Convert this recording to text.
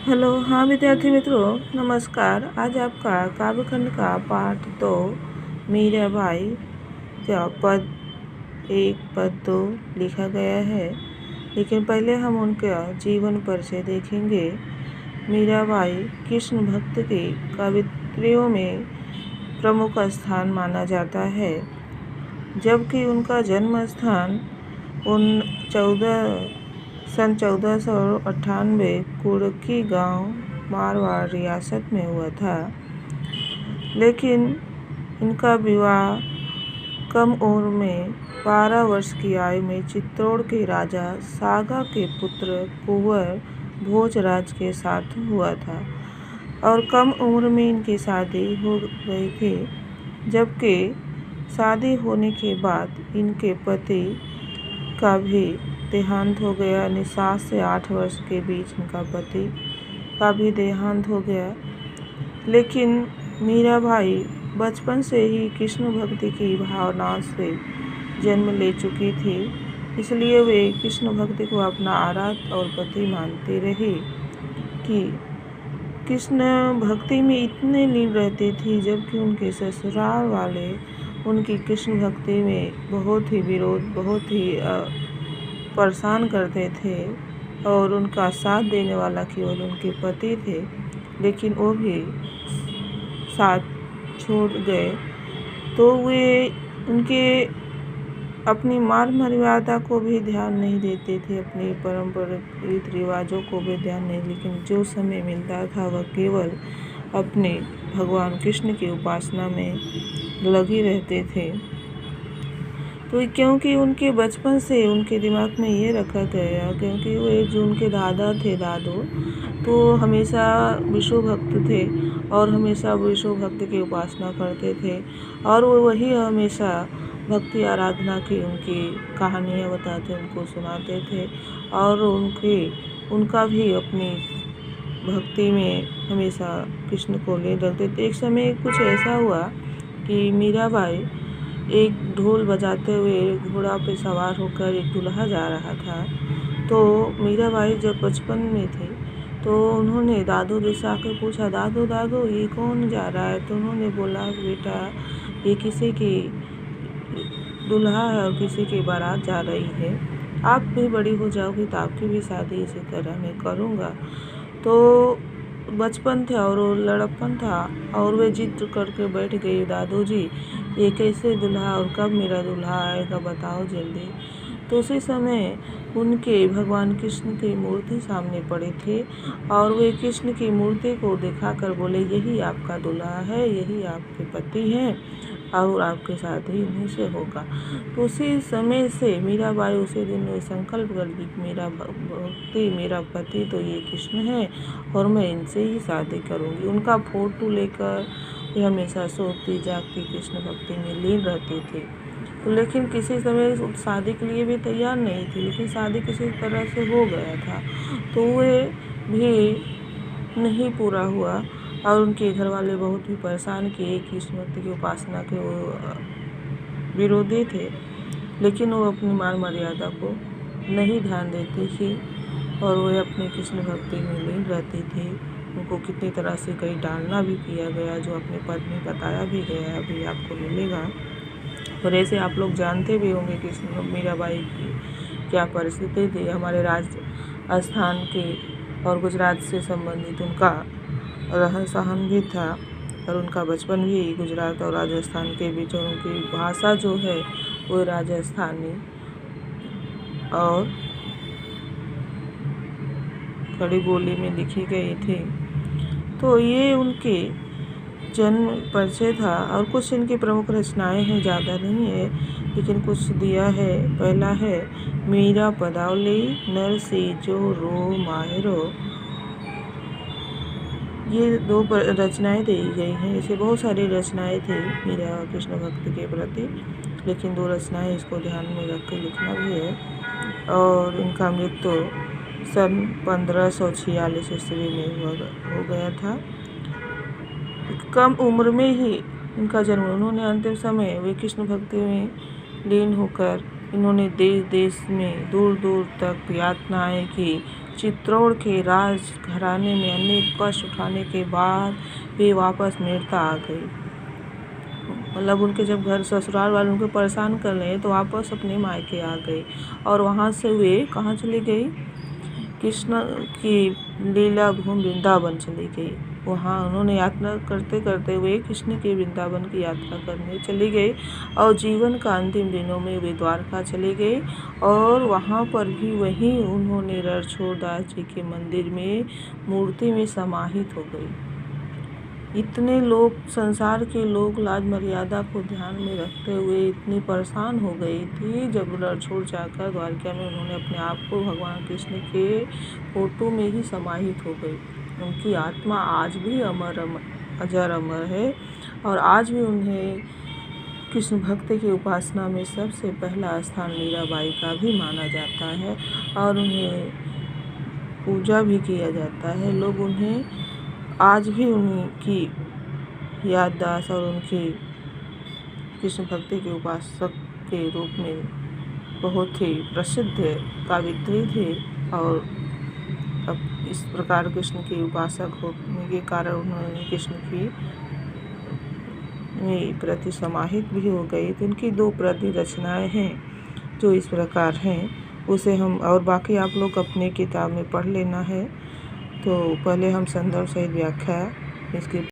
Hello, हाँ विद्यार्थी मित्रों, नमस्कार। आज आपका काव्यखंड का पाठ 2 मीराबाई का पद 1 पद 2 लिखा गया है। लेकिन पहले हम उनका जीवन परिचय देखेंगे। मीराबाई कृष्ण भक्त की कवित्रियों में प्रमुख स्थान माना जाता है, जबकि उनका जन्म स्थान सन 1498 कुड़की गांव मारवाड़ रियासत में हुआ था। लेकिन इनका विवाह कम उम्र में 12 वर्ष की आयु में चित्तौड़ के राजा सागा के पुत्र कुंवर भोजराज के साथ हुआ था और कम उम्र में इनकी शादी हो गई थी। जबकि शादी होने के बाद इनके पति का भी देहांत हो गया। 7 से 8 वर्ष के बीच इनका पति का भी देहांत हो गया। लेकिन मीराबाई बचपन से ही कृष्ण भक्ति की भावना से जन्म ले चुकी थी, इसलिए वे कृष्ण भक्ति को अपना आराध्य और पति मानती रही कि कृष्ण भक्ति में इतने लीन रहती थी, जबकि उनके ससुराल वाले उनकी कृष्ण भक्ति में बहुत ही विरोध, बहुत ही परेशान करते थे और उनका साथ देने वाला केवल उनके पति थे। लेकिन वो भी साथ छोड़ गए, तो वे उनके अपनी मान मर्यादा को भी ध्यान नहीं देते थे, अपनी पारंपरिक रीति रिवाजों को भी ध्यान नहीं। लेकिन जो समय मिलता था वह केवल अपने भगवान कृष्ण की उपासना में लगे रहते थे। तो क्योंकि उनके बचपन से उनके दिमाग में ये रखा गया, क्योंकि वे जो उनके दादा थे, दादू, तो हमेशा विष्णु भक्त थे और हमेशा विष्णु भक्त की उपासना करते थे और वो वही हमेशा भक्ति आराधना की उनकी कहानियाँ बताते, उनको सुनाते थे और उनका भी अपनी भक्ति में हमेशा कृष्ण को ले रखते थे। एक समय कुछ ऐसा हुआ कि मीराबाई एक ढोल बजाते हुए घोड़ा पे सवार होकर एक दूल्हा जा रहा था। तो मीराबाई जब बचपन में थी तो उन्होंने दादू जी से आकर पूछा, दादू दादू ये कौन जा रहा है? तो उन्होंने बोला, बेटा ये किसी की दूल्हा है और किसी की बारात जा रही है। आप भी बड़ी हो जाओगी तो आपकी भी शादी इसी तरह मैं करूँगा। तो बचपन था और वो लड़कपन था और वे जिद करके बैठ गई, दादू जी ये कैसे दूल्हा और कब मेरा दूल्हा आएगा, बताओ जल्दी। तो उसी समय उनके भगवान कृष्ण की मूर्ति सामने पड़ी थी और वे कृष्ण की मूर्ति को दिखाकर बोले, यही आपका दूल्हा है, यही आपके पति हैं और आपके शादी इन्हीं से होगा। तो उसी समय से मीराबाई उसी दिन में संकल्प कर ली, मेरा भक्ति, मेरा पति तो ये कृष्ण है और मैं इनसे ही शादी करूँगी। उनका फोटो लेकर वे हमेशा सोती जागती कृष्ण भक्ति में लीन रहती थी। तो लेकिन किसी समय शादी के लिए भी तैयार नहीं थी, लेकिन शादी किसी तरह से हो गया था, तो वे भी नहीं पूरा हुआ और उनके घर वाले बहुत ही परेशान किए। कृष्ण भक्ति की उपासना के वो विरोधी थे, लेकिन वो अपनी मान मर्यादा को नहीं ध्यान देती थी और वे अपनी कृष्ण भक्ति में लीन रहती थी। उनको कितनी तरह से कई डालना भी किया गया, जो अपने पद में बताया भी गया, अभी आपको मिलेगा। और ऐसे आप लोग जानते भी होंगे कि मीराबाई की क्या परिस्थिति थी। हमारे राजस्थान के और गुजरात से संबंधित उनका रहन सहन भी था और उनका बचपन भी गुजरात और राजस्थान के बीच, और उनकी भाषा जो है वो राजस्थानी और खड़ी बोली में लिखी गई थी। तो ये उनके जन्म परिचय था और कुछ इनकी प्रमुख रचनाएं हैं, ज़्यादा नहीं है लेकिन कुछ दिया है। पहला है मीरा पदावली नर सीजो रो माहिरो, ये 2 रचनाएं दी गई हैं। ऐसे बहुत सारी रचनाएं थी मीरा कृष्ण भक्ति के प्रति, लेकिन 2 रचनाएं इसको ध्यान में रख कर लिखना भी है। और इनका मृत्यु सन 1546 ईस्वी में हो गया था। कम उम्र में ही इनका जन्म। उन्होंने अंतिम समय वे कृष्ण भक्ति में लीन होकर इन्होंने देश देश में दूर दूर तक यातनाएं की चित्तौड़ के राज घराने में अनेक कष्ट उठाने के बाद वे वापस मेड़ता आ गई। मतलब उनके जब घर ससुराल वाले उनको परेशान कर रहे तो वापस अपने मायके आ गई। और वहाँ से वे कहाँ चली गई? कृष्ण की लीला भूमि वृंदावन चली गई। वहाँ उन्होंने यात्रा करते करते वे कृष्ण के वृंदावन की यात्रा करने चली गई। और जीवन का अंतिम दिनों में वे द्वारका चली गई। और वहाँ पर भी वहीं उन्होंने रणछोड़ दास जी के मंदिर में मूर्ति में समाहित हो गई। इतने लोग, संसार के लोग लाज मर्यादा को ध्यान में रखते हुए इतनी परेशान हो गई थी, जब रणछोड़ जाकर द्वारका में उन्होंने अपने आप को भगवान कृष्ण के फोटो में ही समाहित हो गई। उनकी आत्मा आज भी अजर अमर है। और आज भी उन्हें कृष्ण भक्ति की उपासना में सबसे पहला स्थान मीराबाई का भी माना जाता है। और उन्हें पूजा भी किया जाता है। लोग उन्हें आज भी उनकी याददाश्त और उनकी कृष्ण भक्ति के उपासक के रूप में बहुत ही प्रसिद्ध काव्यत्री थे। और अब इस प्रकार कृष्ण के उपासक होने के कारण उन्होंने कृष्ण की प्रति समाहित भी हो गई। तो उनकी 2 प्रति रचनाएं हैं जो इस प्रकार हैं। उसे हम और बाकी आप लोग अपनी किताब में पढ़ लेना है। तो पहले हम संदर्भ सहित व्याख्या इसकी